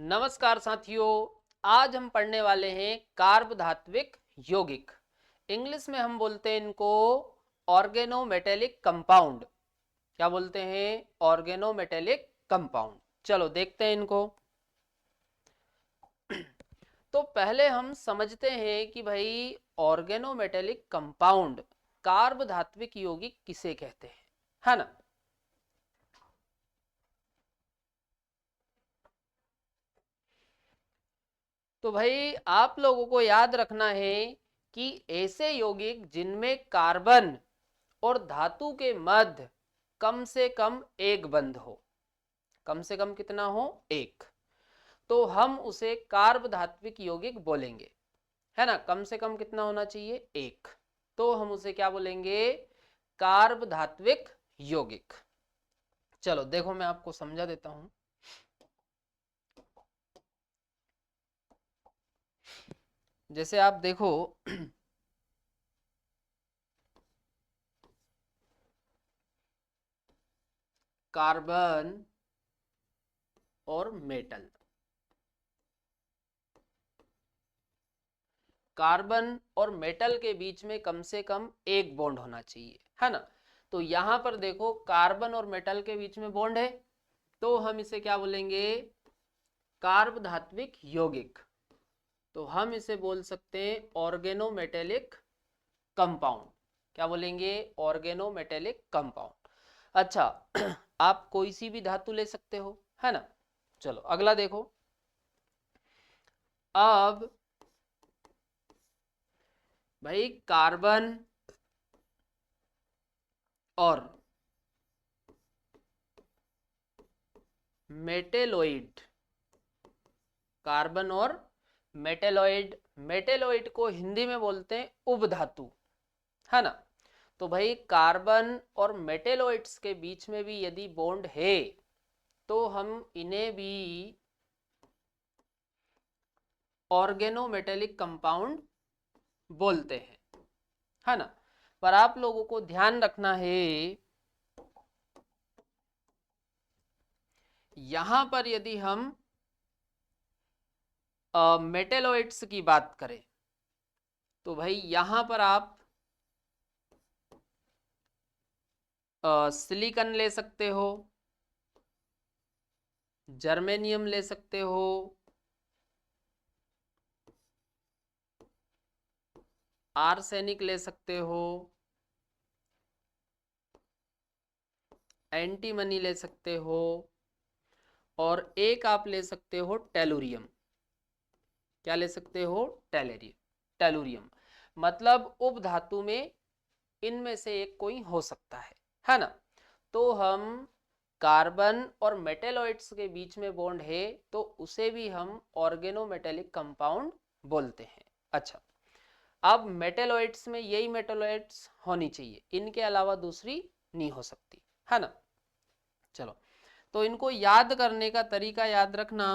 नमस्कार साथियों, आज हम पढ़ने वाले हैं कार्बधात्विक यौगिक। इंग्लिश में हम बोलते हैं इनको ऑर्गेनोमेटेलिक कंपाउंड। क्या बोलते हैं? Organometallic compound. चलो देखते हैं इनको। तो पहले हम समझते हैं कि भाई ऑर्गेनोमेटेलिक कंपाउंड कार्बधात्विक यौगिक किसे कहते हैं, है ना। तो भाई आप लोगों को याद रखना है कि ऐसे यौगिक जिनमें कार्बन और धातु के मध्य कम से कम एक बंध हो। कम से कम कितना हो? एक। तो हम उसे कार्बधात्विक यौगिक बोलेंगे, है ना। कम से कम कितना होना चाहिए? एक। तो हम उसे क्या बोलेंगे? कार्बधात्विक यौगिक। चलो देखो, मैं आपको समझा देता हूं। जैसे आप देखो कार्बन और मेटल। कार्बन और मेटल के बीच में कम से कम एक बॉन्ड होना चाहिए, है ना। तो यहां पर देखो, कार्बन और मेटल के बीच में बॉन्ड है, तो हम इसे क्या बोलेंगे? कार्बधात्विक यौगिक। तो हम इसे बोल सकते हैं ऑर्गेनोमेटेलिक कंपाउंड। क्या बोलेंगे? Organometallic compound. अच्छा आप कोई सी भी धातु ले सकते हो, है ना। चलो अगला देखो। अब भाई कार्बन और मेटेलोइड। कार्बन और मेटेलोइड। मेटेलोइड को हिंदी में बोलते हैं उपधातु, है ना। तो भाई कार्बन और मेटेलोइड्स के बीच में भी यदि बॉन्ड है तो हम इन्हें भी ऑर्गेनोमेटेलिक कंपाउंड बोलते हैं, है ना। पर आप लोगों को ध्यान रखना है, यहां पर यदि हम मेटेलोइड्स की बात करें तो भाई यहां पर आप सिलिकॉन ले सकते हो, जर्मेनियम ले सकते हो, आर्सेनिक ले सकते हो, एंटीमनी ले सकते हो, और एक आप ले सकते हो टेलुरियम। क्या ले सकते हो? टेलुरियम। मतलब उपधातु में इनमें से एक कोई हो सकता है ना। तो हम कार्बन और मेटेलॉइड्स के बीच में बॉन्ड है तो उसे भी हम ऑर्गेनोमेटेलिक कंपाउंड बोलते हैं। अच्छा, अब मेटेलॉइड्स में यही मेटेलॉइड्स होनी चाहिए, इनके अलावा दूसरी नहीं हो सकती, है ना। चलो, तो इनको याद करने का तरीका याद रखना।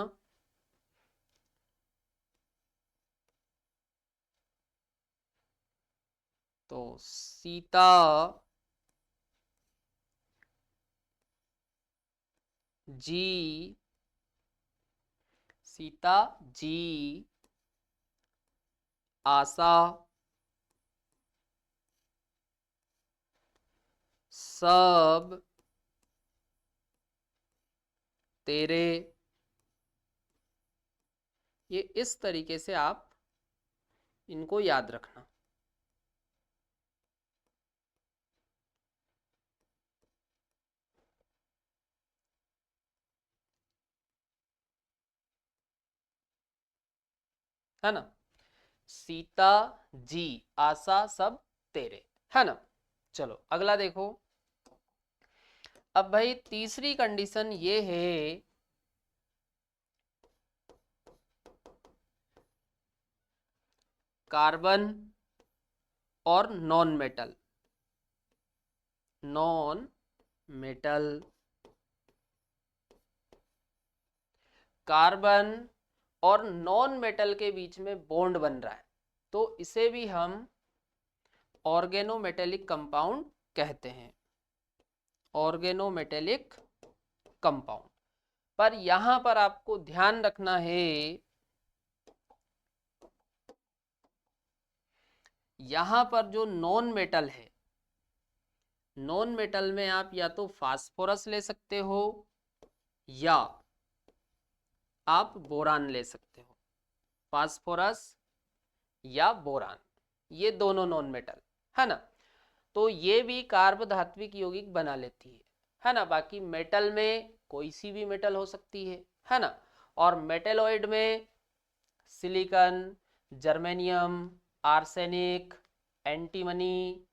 तो सीता जी, सीता जी, आशा, सब तेरे। ये इस तरीके से आप इनको याद रखना, है ना। सीता जी, आशा, सब तेरे, है ना। चलो अगला देखो। अब भाई तीसरी कंडीशन ये है, कार्बन और non metal. Non metal, carbon और नॉन मेटल के बीच में बॉन्ड बन रहा है तो इसे भी हम ऑर्गेनोमेटेलिक कंपाउंड कहते हैं। Organometallic compound. पर यहां पर आपको ध्यान रखना है, यहां पर जो नॉन मेटल है, नॉन मेटल में आप या तो फास्फोरस ले सकते हो या आप बोरान ले सकते हो। फास्फोरस या बोरान, ये दोनों नॉन मेटल है ना। तो ये भी कार्ब धात्विक यौगिक बना लेती है ना। बाकी मेटल में कोई सी भी मेटल हो सकती है ना। और मेटेलॉइड में सिलिकॉन, जर्मेनियम, आर्सेनिक, एंटीमनी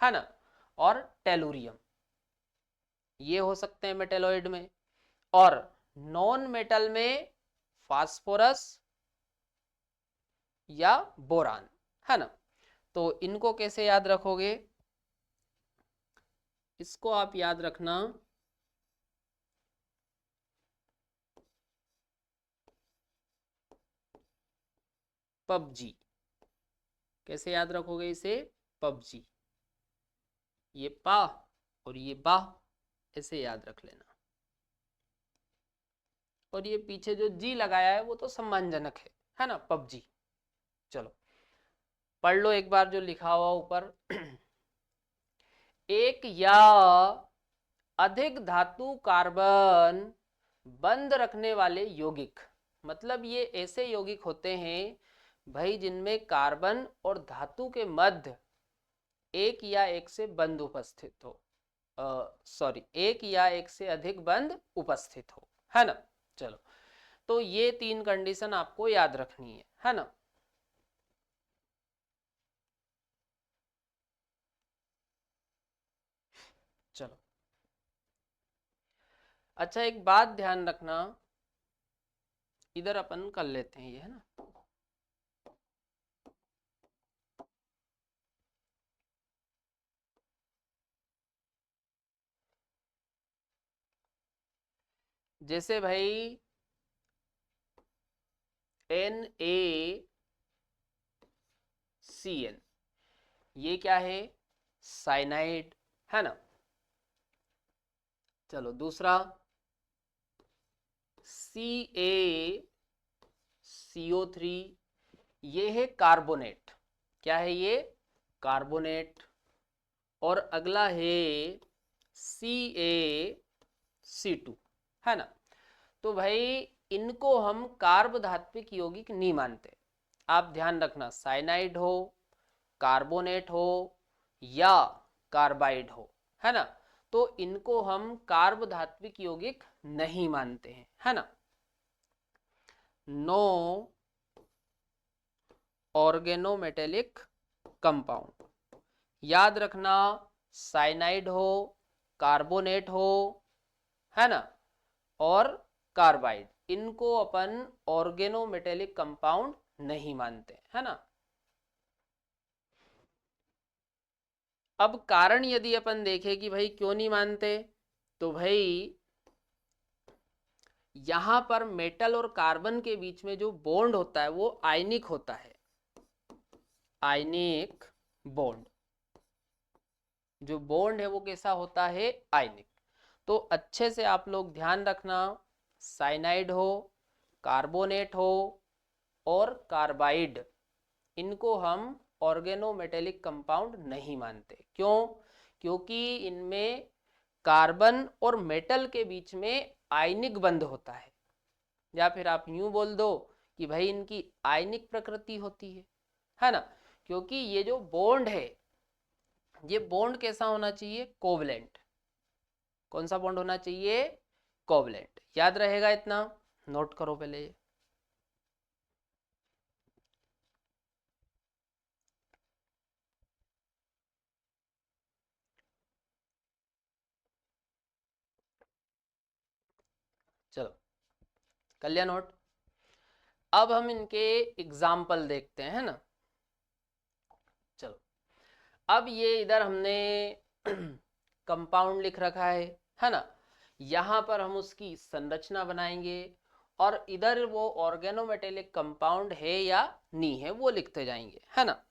है ना, और टेलुरियम, ये हो सकते हैं मेटेलॉइड में। और नॉन मेटल में फास्फोरस या बोरान है ना। तो इनको कैसे याद रखोगे, इसको आप याद रखना पबजी। कैसे याद रखोगे इसे, पबजी, ये पा और ये बा, ऐसे याद रख लेना। और ये पीछे जो जी लगाया है वो तो सम्मानजनक है ना, पबजी। चलो पढ़ लो एक बार जो लिखा हुआ ऊपर। एक या अधिक धातु कार्बन बंद रखने वाले यौगिक, मतलब ये ऐसे यौगिक होते हैं भाई जिनमें कार्बन और धातु के मध्य एक या एक से बंद उपस्थित हो, सॉरी एक या एक से अधिक बंद उपस्थित हो, है ना। चलो तो ये तीन कंडीशन आपको याद रखनी है ना। चलो अच्छा एक बात ध्यान रखना, इधर अपन कर लेते हैं ये, है ना। जैसे भाई NaCN, ये क्या है, साइनाइड है ना। चलो दूसरा CaCO3, ये है कार्बोनेट, क्या है ये, कार्बोनेट। और अगला है CaC2, है ना। तो भाई इनको हम कार्ब धात्विक यौगिक नहीं मानते। आप ध्यान रखना, साइनाइड हो, कार्बोनेट हो या कार्बाइड हो, है ना, तो इनको हम कार्ब धात्विक यौगिक नहीं मानते हैं, है ना। नो ऑर्गेनोमेटेलिक कंपाउंड, याद रखना, साइनाइड हो, कार्बोनेट हो, है ना, और कार्बाइड, इनको अपन ऑर्गेनोमेटेलिक कंपाउंड नहीं मानते, है ना। अब कारण यदि अपन देखें कि भाई क्यों नहीं मानते, तो भाई यहां पर मेटल और कार्बन के बीच में जो बॉन्ड होता है वो आयनिक होता है, आयनिक बॉन्ड। जो बॉन्ड है वो कैसा होता है, आयनिक। तो अच्छे से आप लोग ध्यान रखना, साइनाइड हो, कार्बोनेट हो और कार्बाइड, इनको हम ऑर्गेनोमेटेलिक कंपाउंड नहीं मानते। क्यों, क्योंकि इनमें कार्बन और मेटल के बीच में आयनिक बंध होता है, या फिर आप यूं बोल दो कि भाई इनकी आयनिक प्रकृति होती है ना। क्योंकि ये जो बॉन्ड है, ये बॉन्ड कैसा होना चाहिए, कोवलेंट। कौन सा बॉन्ड होना चाहिए, कोवलेंट। याद रहेगा इतना, नोट करो पहले। चलो कर लिया नोट। अब हम इनके एग्जाम्पल देखते हैं, है ना। चलो अब ये इधर हमने कंपाउंड लिख रखा है ना। यहाँ पर हम उसकी संरचना बनाएंगे और इधर वो ऑर्गेनोमेटेलिक कंपाउंड है या नहीं है वो लिखते जाएंगे, है ना।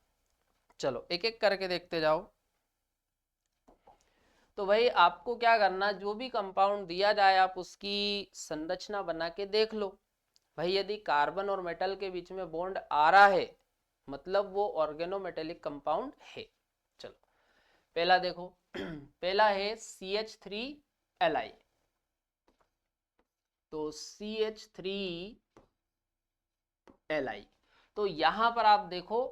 चलो एक एक करके देखते जाओ। तो भाई आपको क्या करना, जो भी कंपाउंड दिया जाए आप उसकी संरचना बना के देख लो। भाई यदि कार्बन और मेटल के बीच में बॉन्ड आ रहा है मतलब वो ऑर्गेनोमेटेलिक कंपाउंड है। चलो पहला देखो पहला है CH3Li। तो CH3Li, तो यहां पर आप देखो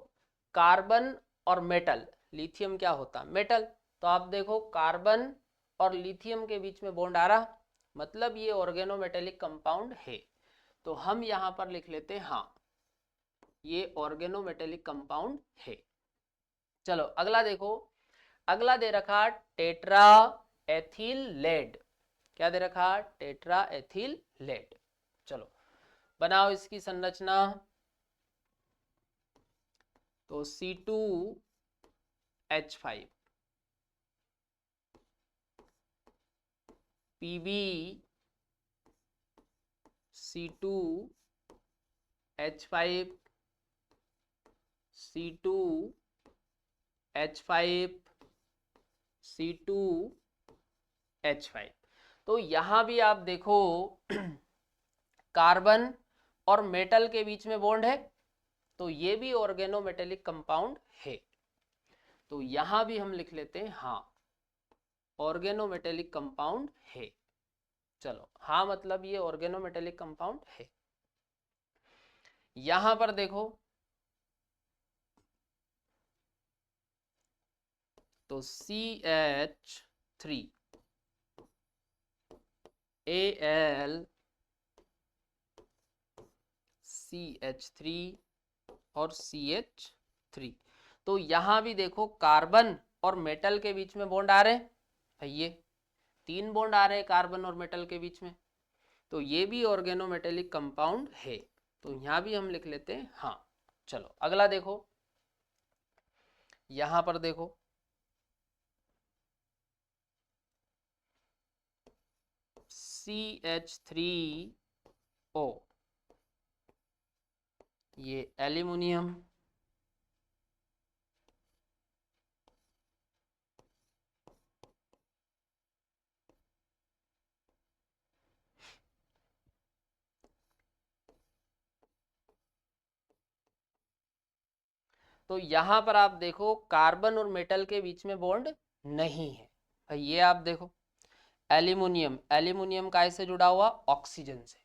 कार्बन और मेटल, लिथियम क्या होता है मेटल, तो आप देखो कार्बन और लिथियम के बीच में बॉन्ड आ रहा मतलब ये ऑर्गेनोमेटेलिक कंपाउंड है। तो हम यहां पर लिख लेते हैं हाँ ये ऑर्गेनोमेटेलिक कंपाउंड है। चलो अगला देखो, अगला दे रखा टेट्रा एथिल लेड। क्या दे रखा, टेट्रा एथिल लेड। चलो बनाओ इसकी संरचना। तो C2H5 Pb C2H5 C2H5 C2H5। तो यहां भी आप देखो कार्बन और मेटल के बीच में बॉन्ड है तो ये भी ऑर्गेनोमेटेलिक कंपाउंड है। तो यहां भी हम लिख लेते हैं हाँ ऑर्गेनोमेटेलिक कंपाउंड है। चलो हाँ मतलब ये ऑर्गेनोमेटेलिक कंपाउंड है। यहां पर देखो तो CH3 Al CH3 और CH3। तो यहां भी देखो कार्बन और मेटल के बीच में बॉन्ड आ रहे हैं भाई, ये 3 बॉन्ड आ रहे हैं कार्बन और मेटल के बीच में, तो ये भी ऑर्गेनोमेटेलिक कंपाउंड है। तो यहां भी हम लिख लेते हैं हाँ। चलो अगला देखो, यहां पर देखो CH3O, ये एल्यूमिनियम, तो यहां पर आप देखो कार्बन और मेटल के बीच में बॉन्ड नहीं है भाई, ये आप देखो एल्यूमिनियम, एल्यूमिनियम काय से जुड़ा हुआ ऑक्सीजन से,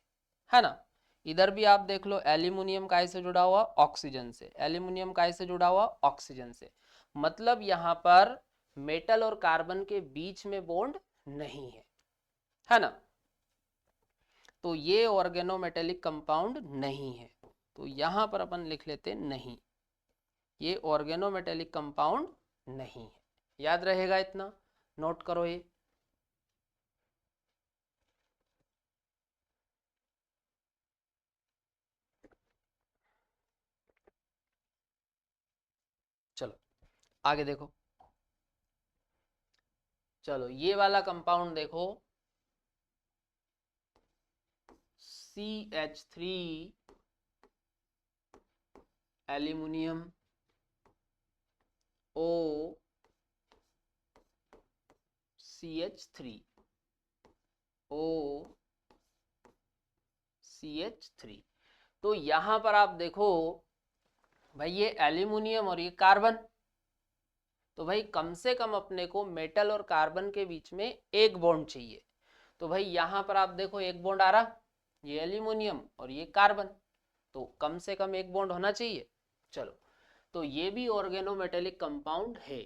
है ना। इधर भी आप देख लो एल्यूमिनियम काय से जुड़ा हुआ ऑक्सीजन से, एल्यूमिनियम काय से जुड़ा हुआ ऑक्सीजन से, मतलब यहाँ पर मेटल और कार्बन के बीच में बॉन्ड नहीं है ना। तो ये ऑर्गेनोमेटेलिक कंपाउंड नहीं है। तो यहां पर अपन लिख लेते नहीं, ये ऑर्गेनोमेटेलिक कंपाउंड नहीं है। याद रहेगा इतना, नोट करो ये। चलो आगे देखो, चलो ये वाला कंपाउंड देखो CH3 aluminium O CH3 O CH3। तो यहां पर आप देखो भाई ये एल्यूमिनियम और ये कार्बन, तो भाई कम से कम अपने को मेटल और कार्बन के बीच में एक बॉन्ड चाहिए। तो भाई यहां पर आप देखो एक बॉन्ड आ रहा, ये एल्यूमिनियम और ये कार्बन, तो कम से कम एक बॉन्ड होना चाहिए। चलो तो ये भी ऑर्गेनोमेटेलिक कंपाउंड है,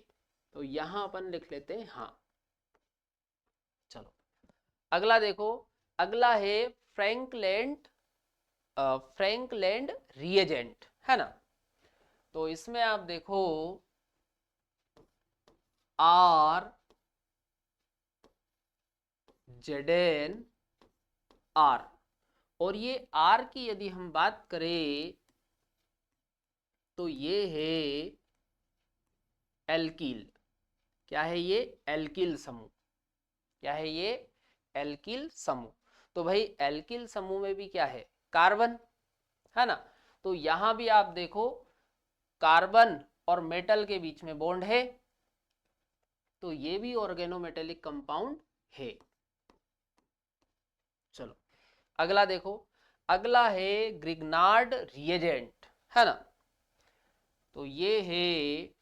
तो यहां अपन लिख लेते हैं हाँ। चलो अगला देखो, अगला है फ्रैंकलैंड, फ्रैंकलैंड रिएजेंट, है ना। तो इसमें आप देखो R ZnR, और ये R की यदि हम बात करें तो ये है एल्किल। क्या है ये, एल्किल समूह। क्या है ये, एल्किल समूह। तो भाई एल्किल समूह में भी क्या है, कार्बन, है ना। तो यहां भी आप देखो कार्बन और मेटल के बीच में बॉन्ड है, तो ये भी ऑर्गेनोमेटेलिक कंपाउंड है। चलो अगला देखो, अगला है ग्रिग्नार्ड रिएजेंट, है ना। तो ये है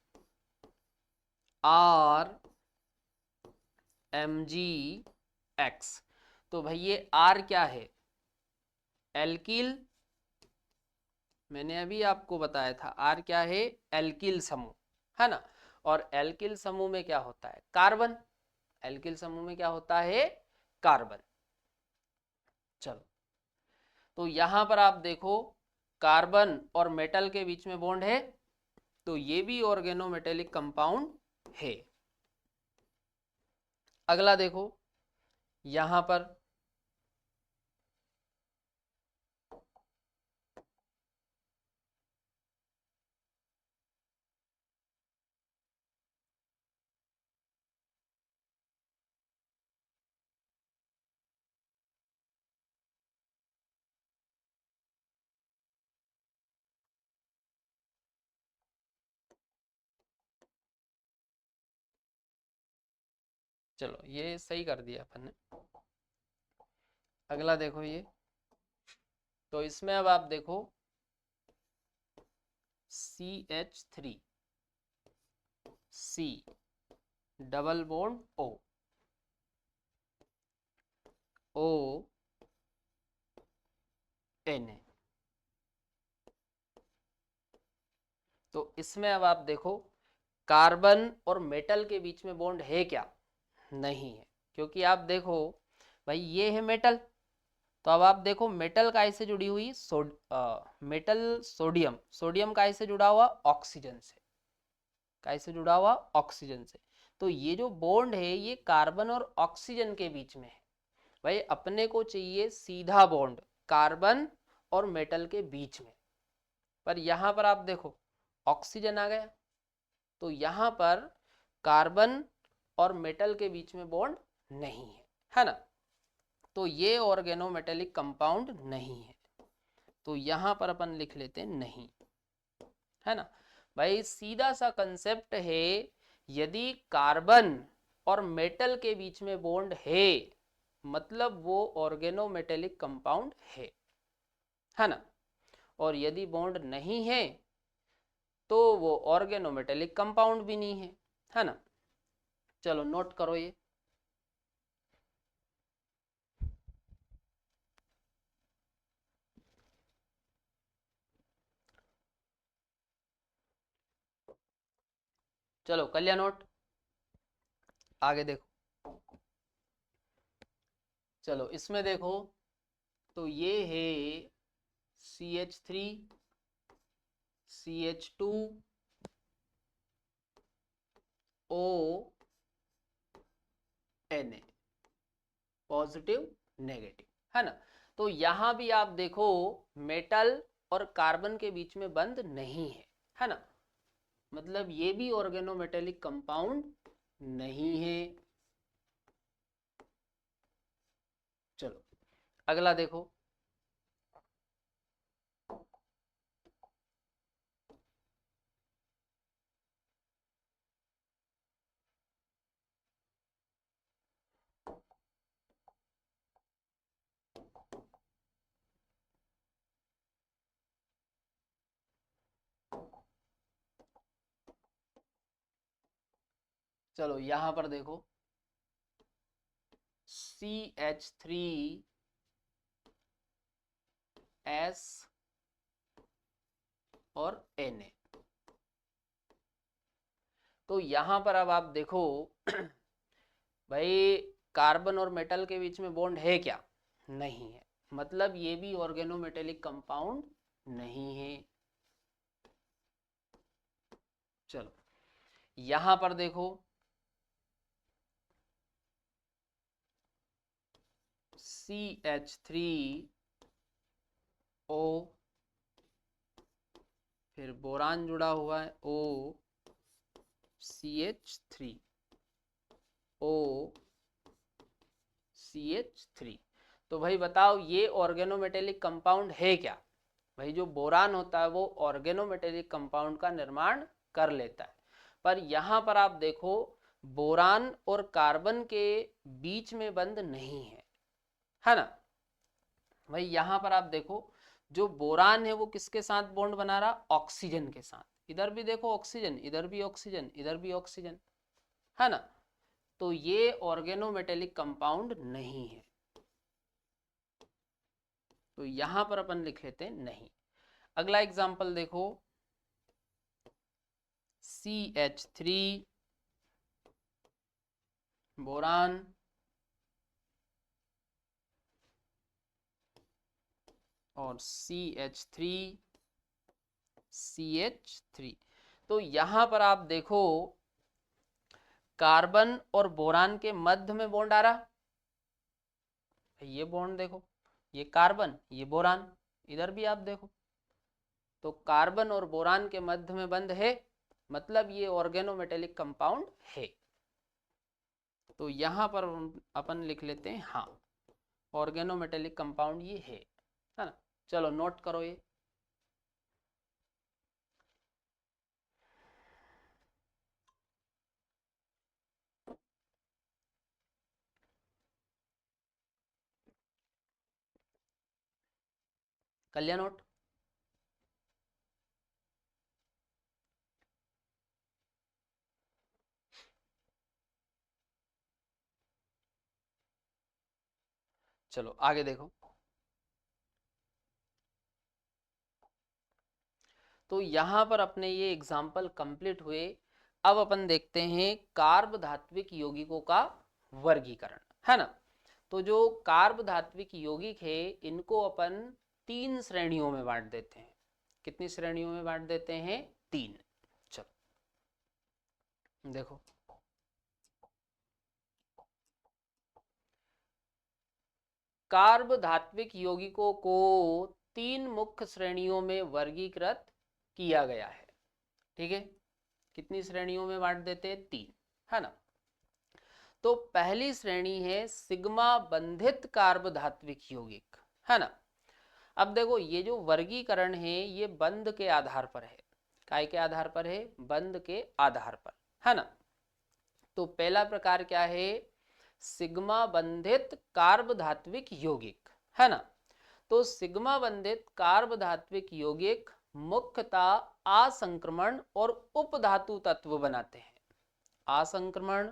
RMgX। तो भाई ये R क्या है, एल्किल, मैंने अभी आपको बताया था R क्या है, एल्किल समूह, है ना। और एल्किल समूह में क्या होता है, कार्बन। एल्किल समूह में क्या होता है, कार्बन। चलो तो यहां पर आप देखो कार्बन और मेटल के बीच में बॉन्ड है, तो ये भी ऑर्गेनोमेटेलिक कंपाउंड है। अगला देखो यहां पर चलो ये सही कर दिया अपन ने। अगला देखो ये, तो इसमें अब आप देखो CH3 C double bond O O Na। तो इसमें अब आप देखो कार्बन और मेटल के बीच में बॉन्ड है क्या, नहीं है। क्योंकि आप देखो भाई ये है मेटल, तो अब आप देखो मेटल काय से जुड़ी हुई, मेटल सोडियम, सोडियम काय से जुड़ा हुआ, ऑक्सीजन से। काय से जुड़ा हुआ, ऑक्सीजन से। तो ये जो बॉन्ड है ये कार्बन और ऑक्सीजन के बीच में है। भाई अपने को चाहिए सीधा बॉन्ड कार्बन और मेटल के बीच में, पर यहां पर आप देखो ऑक्सीजन आ गया, तो यहां पर कार्बन और मेटल के बीच में बॉन्ड नहीं है ना। तो ये ऑर्गेनोमेटेलिक कंपाउंड नहीं है, तो यहां पर अपन लिख लेते हैं नहीं, है ना। भाई सीधा सा कंसेप्ट है, यदि कार्बन और मेटल के बीच में बॉन्ड है मतलब वो ऑर्गेनोमेटेलिक कंपाउंड है ना। और यदि बॉन्ड नहीं है तो वो ऑर्गेनोमेटेलिक कंपाउंड भी नहीं है ना। चलो नोट करो ये। चलो कर लिया नोट, आगे देखो। चलो इसमें देखो, तो ये है CH3 CH2 O Na, positive negative, है ना। तो यहां भी आप देखो मेटल और कार्बन के बीच में बंद नहीं है ना। मतलब ये भी ऑर्गेनोमेटेलिक कंपाउंड नहीं है। चलो अगला देखो, चलो यहां पर देखो CH3 S और Na। तो यहां पर अब आप देखो भाई कार्बन और मेटल के बीच में बॉन्ड है क्या, नहीं है। मतलब ये भी ऑर्गेनोमेटेलिक कंपाउंड नहीं है। चलो यहां पर देखो CH3 O, फिर बोरान जुड़ा हुआ है O CH3 O CH3। तो भाई बताओ ये ऑर्गेनोमेटेलिक कंपाउंड है क्या। भाई जो बोरान होता है वो ऑर्गेनोमेटेलिक कंपाउंड का निर्माण कर लेता है, पर यहां पर आप देखो बोरान और कार्बन के बीच में बंध नहीं है ना। भाई यहां पर आप देखो, जो बोरान है वो किसके साथ बॉन्ड बना रहा, ऑक्सीजन के साथ। इधर भी देखो ऑक्सीजन, इधर भी ऑक्सीजन, इधर भी ऑक्सीजन, है ना। तो ये ऑर्गेनोमेटेलिक कंपाउंड नहीं है, तो यहां पर अपन लिख लेते हैं नहीं। अगला एग्जांपल देखो, CH3 बोरान और CH3 CH3। तो यहां पर आप देखो कार्बन और बोरान के मध्य में बॉन्ड आ रहा, ये बॉन्ड देखो, ये कार्बन ये बोरान, इधर भी आप देखो, तो कार्बन और बोरान के मध्य में बंध है, मतलब ये ऑर्गेनोमेटेलिक कंपाउंड है। तो यहां पर अपन लिख लेते हैं हाँ, ऑर्गेनोमेटेलिक कंपाउंड ये है ना। चलो नोट करो ये। कल्याण नोट। चलो आगे देखो, तो यहां पर अपने ये एग्जाम्पल कंप्लीट हुए। अब अपन देखते हैं कार्ब धात्विक यौगिकों का वर्गीकरण, है ना। तो जो कार्ब धात्विक यौगिक है इनको अपन 3 श्रेणियों में बांट देते हैं। कितनी श्रेणियों में बांट देते हैं, 3। चलो देखो, कार्ब धात्विक यौगिकों को 3 मुख्य श्रेणियों में वर्गीकृत किया गया है। ठीक है, कितनी श्रेणियों में बांट देते हैं, 3, है ना। तो पहली श्रेणी है सिग्मा बंधित कार्ब धात्विक यौगिक, है ना। अब देखो ये जो वर्गीकरण है ये बंध के आधार पर है। काय के आधार पर है, बंध के आधार पर, है ना। तो पहला प्रकार क्या है, सिग्मा बंधित कार्ब धात्विक यौगिक, है ना। तो सिग्मा बंधित कार्ब धात्विक यौगिक मुख्यतः असंक्रमण और उपधातु तत्व बनाते हैं। असंक्रमण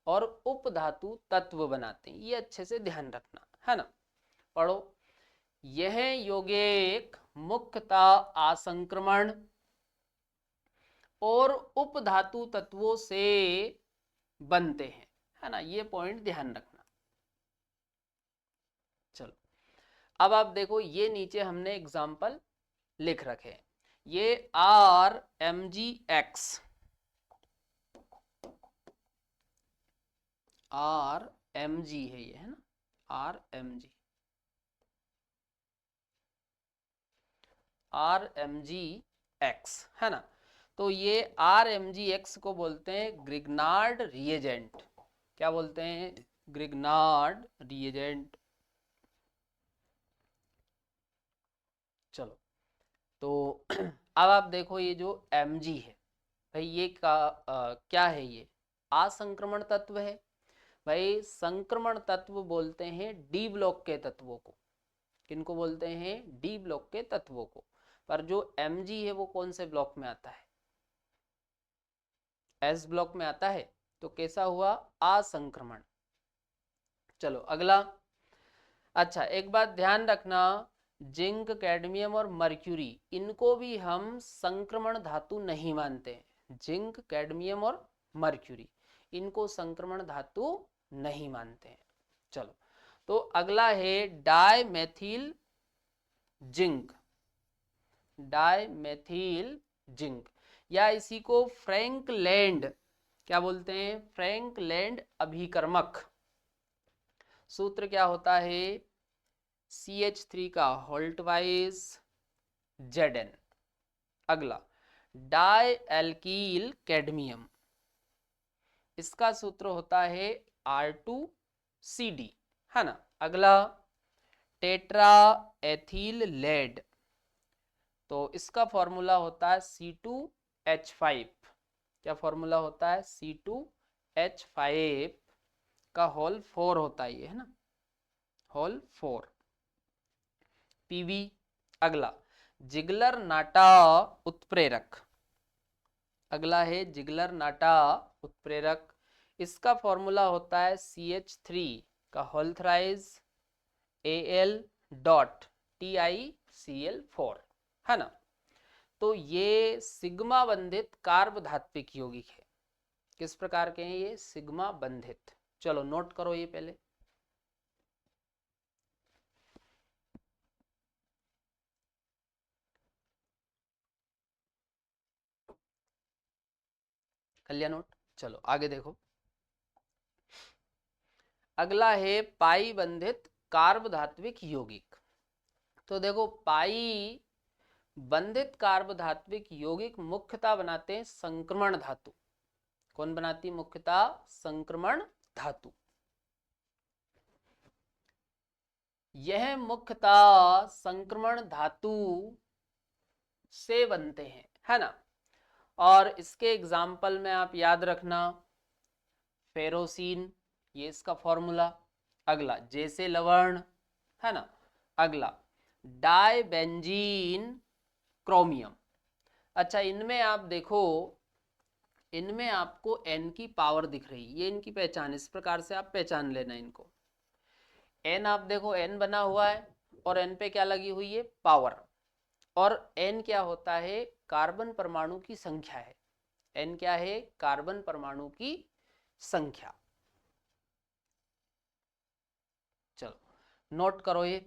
और उपधातु तत्व बनाते हैं, ये अच्छे से ध्यान रखना, है ना। पढ़ो, यह यौगिक मुख्यतः असंक्रमण और उपधातु तत्वों से बनते हैं, है ना। ये पॉइंट ध्यान रखना। चलो अब आप देखो, ये नीचे हमने एग्जाम्पल लिख रखे हैं। ये RMgX, RMg है ये, है ना, RMgX, है ना। तो ये RMgX को बोलते हैं ग्रिग्नार्ड रिएजेंट। क्या बोलते हैं, ग्रिग्नार्ड रिएजेंट। चलो तो अब आप देखो ये जो Mg है, भाई ये क्या है, ये असंक्रमण तत्व है। भाई संक्रमण तत्व बोलते हैं डी ब्लॉक के तत्वों को। किनको बोलते हैं, डी ब्लॉक के तत्वों को। पर जो Mg है वो कौन से ब्लॉक में आता है, एस ब्लॉक में आता है। तो कैसा हुआ, असंक्रमण। चलो अगला। अच्छा एक बात ध्यान रखना, जिंक कैडमियम और मर्क्यूरी इनको भी हम संक्रमण धातु नहीं मानते। जिंक कैडमियम और मर्क्यूरी इनको संक्रमण धातु नहीं मानते हैं। चलो तो अगला है dimethyl zinc. Dimethyl zinc, या इसी को फ्रैंकलैंड क्या बोलते हैं, फ्रैंकलैंड अभिकर्मक। सूत्र क्या होता है, CH3 का होल्ट वाइज Zn। अगला डाई एल्कील कैडमियम, इसका सूत्र होता है R2CD, है ना। अगला टेट्रा एथिल लेड, तो इसका फॉर्मूला होता है C2H5। क्या फॉर्मूला होता है, C2H5। H5 का होल 4 होता है ये, है ना, होल 4 Pb। अगला जिगलर नाटा उत्प्रेरक, अगला है जिगलर नाटा उत्प्रेरक। इसका फॉर्मूला होता है CH3 का whole thrice Al dot TiCl4, है ना। तो ये सिग्मा बंधित कार्ब धात्विक यौगिक है। किस प्रकार के हैं ये? सिग्मा बंधित। चलो नोट करो ये पहले। कर लिया नोट? चलो आगे देखो। अगला है पाई बंधित कार्ब धात्विक यौगिक। तो देखो पाई बंधित कार्ब धात्विक यौगिक मुख्यतः बनाते हैं संक्रमण धातु। कौन बनाती? मुख्यतः संक्रमण धातु। यह मुख्यतः संक्रमण धातु से बनते हैं, है ना। और इसके एग्जाम्पल में आप याद रखना फेरोसिन, ये इसका फॉर्मूला। अगला जैसे लवण, है ना। अगला डाइबेंजीन क्रोमियम। अच्छा इनमें आप देखो, इनमें आपको N की पावर दिख रही, ये इनकी पहचान, इस प्रकार से आप पहचान लेना इनको। N आप देखो N बना हुआ है और N पे क्या लगी हुई है? पावर। और N क्या होता है? कार्बन परमाणु की संख्या है। N क्या है? कार्बन परमाणु की संख्या। चलो नोट करो ये।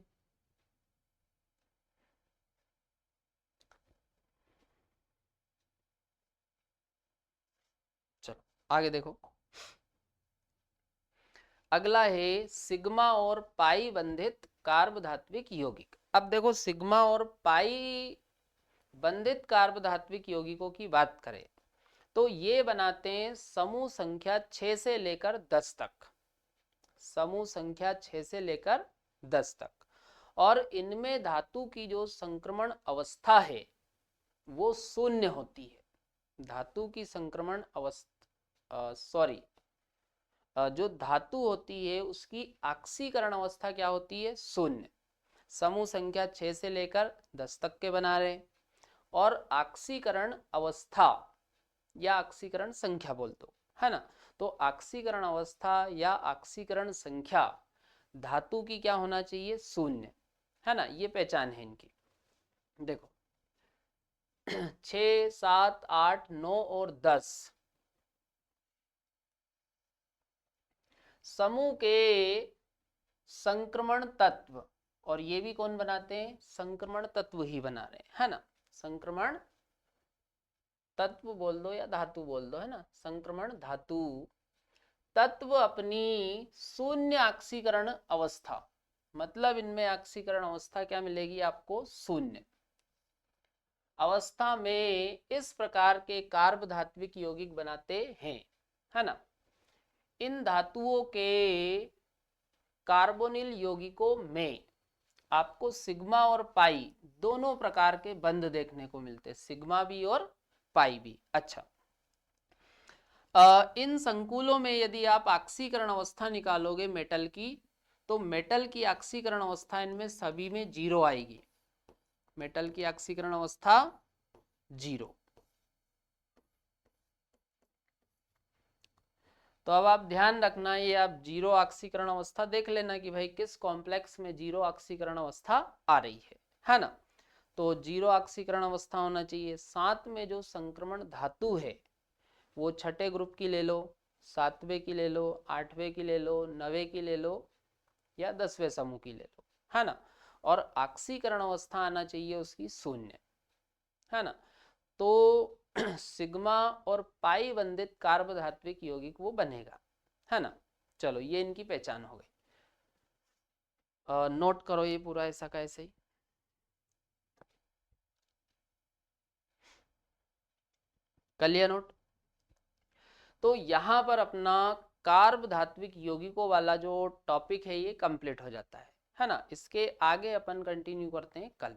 चलो आगे देखो। अगला है सिग्मा और पाई बंधित कार्ब धात्विक यौगिक। अब देखो सिग्मा और पाई बंधित कार्ब धात्विक यौगिकों की बात करें तो ये बनाते हैं समूह संख्या 6 से लेकर 10 तक। समूह संख्या 6 से लेकर 10 तक। और इनमें धातु की जो संक्रमण अवस्था है वो शून्य होती है। धातु की संक्रमण अवस्था जो धातु होती है उसकी ऑक्सीकरण अवस्था क्या होती है? शून्य। समूह संख्या 6 से लेकर 10 तक के बना रहे। और ऑक्सीकरण अवस्था या ऑक्सीकरण संख्या बोल दो, है ना। तो ऑक्सीकरण अवस्था या ऑक्सीकरण संख्या धातु की क्या होना चाहिए? शून्य, है ना। ये पहचान है इनकी। देखो 6, 7, 8, 9 और 10 समूह के संक्रमण तत्व, और ये भी कौन बनाते हैं? संक्रमण तत्व ही बना रहे हैं, है ना। संक्रमण तत्व बोल दो या धातु बोल दो, है ना। संक्रमण धातु तत्व अपनी शून्य ऑक्सीकरण अवस्था, मतलब इनमें ऑक्सीकरण अवस्था क्या मिलेगी आपको? शून्य अवस्था में इस प्रकार के कार्ब धात्विक यौगिक बनाते हैं, है ना। इन धातुओं के कार्बोनिल यौगिकों में आपको सिग्मा और पाई दोनों प्रकार के बंध देखने को मिलते हैं, सिग्मा भी और पाई भी। अच्छा इन संकुलों में यदि आप ऑक्सीकरण अवस्था निकालोगे मेटल की, तो मेटल की ऑक्सीकरण अवस्था इनमें सभी में 0 आएगी। मेटल की ऑक्सीकरण अवस्था 0। तो अब आप ध्यान रखना, ये आप 0 ऑक्सीकरण अवस्था देख लेना कि भाई किस कॉम्प्लेक्स में 0 ऑक्सीकरण अवस्था आ रही है ना। तो 0 ऑक्सीकरण अवस्था होना चाहिए। साथ में जो संक्रमण धातु है वो छठे ग्रुप की ले लो, 7वें की ले लो, 8वें की ले लो, 9वें की ले लो या 10वें समूह की ले लो, है ना। और ऑक्सीकरण अवस्था आना चाहिए उसकी शून्य, है ना। तो सिग्मा और पाई बंधित कार्ब धात्विक यौगिक वो बनेगा, है ना। चलो ये इनकी पहचान हो गई। नोट करो ये पूरा ऐसा का ऐसे ही। कर लिया नोट? तो यहां पर अपना कार्ब धात्विक यौगिकों वाला जो टॉपिक है ये कंप्लीट हो जाता है ना। इसके आगे अपन कंटिन्यू करते हैं कल।